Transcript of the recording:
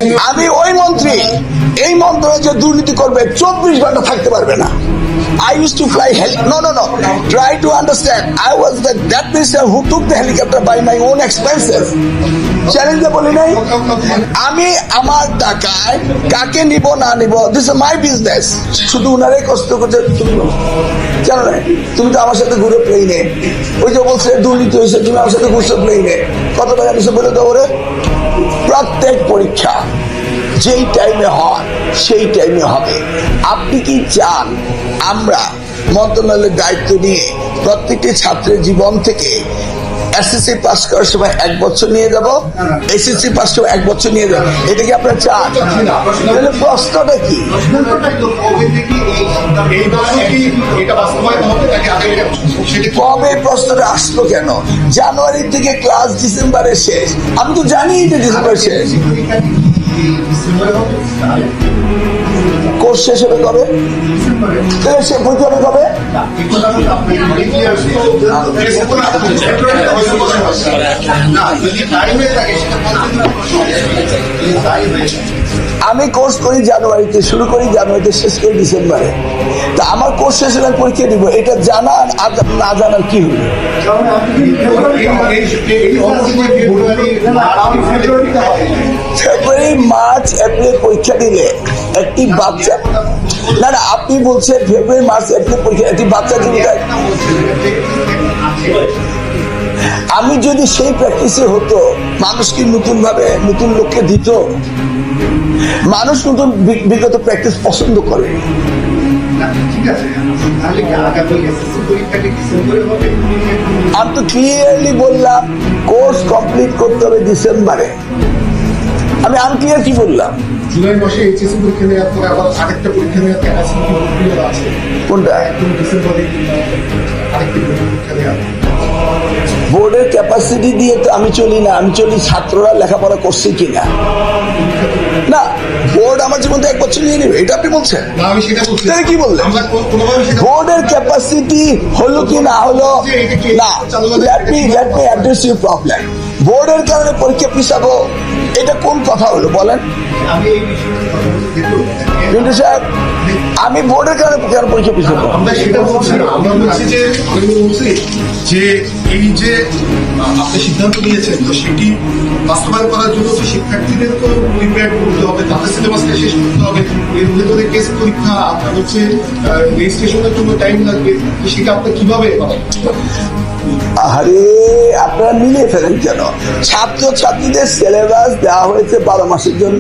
আমি ওই মন্ত্রী এই মন্ত্রণালয়ে যে দুর্নীতি করবে 24 ঘন্টা থাকতে পারবে না। I used to fly no. Try to understand. I was that minister who took the helicopter by my own expenses. চ্যালেঞ্জে বলি নাই আমি আমার টাকায় কাকে নিব না নিব, দিস ইজ মাই বিজনেস। শুধু উনারাই কষ্ট করছে। জানো না তুমি তো আমার সাথে ঘুরে প্লেনে, ওই যে বলছে দুর্নীতি হয়েছে, তুমি আমার সাথে ঘুরছো প্লেনে, কত টাকা নিছো বলে তো ওরে। প্রত্যেক পরীক্ষা যেই টাইমে হয় সেই টাইমে হবে। আপনি কি চান আমরা মন্ত্রণালয়ের দায়িত্ব নিয়ে প্রত্যেকটি ছাত্রের জীবন থেকে এসএসসি পাস করার সময় 1 বছর নিয়ে যাব, এসএসসি পাস করে 1 বছর নিয়ে যাব? এটা কি আপনারা চান? তাহলে প্রশ্নটা কি? কবে প্রশ্নটা আসলো কেন? জানুয়ারি থেকে ক্লাস ডিসেম্বরে শেষ। আমি তো জানি যে ডিসেম্বর শেষ। কোর্স শেষ হবে কবে? সে পরীক্ষা হবে কবে? আমি কোর্স করি জানুয়ারিতে, শুরু করি জানুয়ারিতে, শেষ করি ডিসেম্বরে। তা আমার কোর্স শেষ হলে পরীক্ষা দিব, এটা জানা আর না জানার কি হলো? ফেব্রুয়ারি মার্চ এপ্রিল পরীক্ষা দিলে একটি বাচ্চা, না আপনি বলছেন ফেব্রুয়ারি মার্চ এপ্রিল পরীক্ষা একটি বাচ্চা জীবিকা। আমি যদি সেই প্র্যাকটিসে হতো, মানুষ কি নতুন ভাবে নতুন লোককে দিত? মানুষ নতুন বিগত প্র্যাকটিস পছন্দ করে। আমি তো ক্লিয়ারলি বললাম কোর্স কমপ্লিট করতে হবে ডিসেম্বরে। আমি আনক্লিয়ার কি বললাম? জুলাই মাসে এইচএসসি পরীক্ষা নেওয়ার পরে আবার আরেকটা পরীক্ষা নেওয়ার ক্যাপাসিটি আছে। কোনটা? ডিসেম্বরে আরেকটি পরীক্ষা নেওয়া। বোর্ডের ক্যাপাসিটি দিয়ে তো আমি চলি না, আমি চলি ছাত্ররা লেখাপড়া করছে কিনা। না, বোর্ড আমার জীবন 1 বছর নিয়ে নেবে, এটা আপনি বলছেন? তাহলে কি বললেন? বোর্ডের ক্যাপাসিটি হলো কি না হলো না, let me address your problem. বোর্ডের কারণে পরীক্ষা পিছাবো, এটা কোন কথা হলো বলেন? কিন্তু সাহেব আমি বোর্ডের কারণে পরীক্ষা পিছাবো? আমরা সেটা বলছি না, আমরা বলছি যে এই যে আপনি সিদ্ধান্ত নিয়েছেন, তো সেটি বাস্তবায়ন করার জন্য তো শিক্ষার্থীদের তো প্রিপেয়ার করতে হবে, তাদের সিলেবাসটা শেষ করতে হবে, এর ভেতরে টেস্ট পরীক্ষা, আপনার হচ্ছে রেজিস্ট্রেশনের জন্য টাইম লাগবে, তো সেটা আপনি কিভাবে করেন? আরে আপনারা মিলিয়ে ফেলেন কেন? ছাত্র ছাত্রীদের সিলেবাস দেওয়া হয়েছে 12 মাসের জন্য।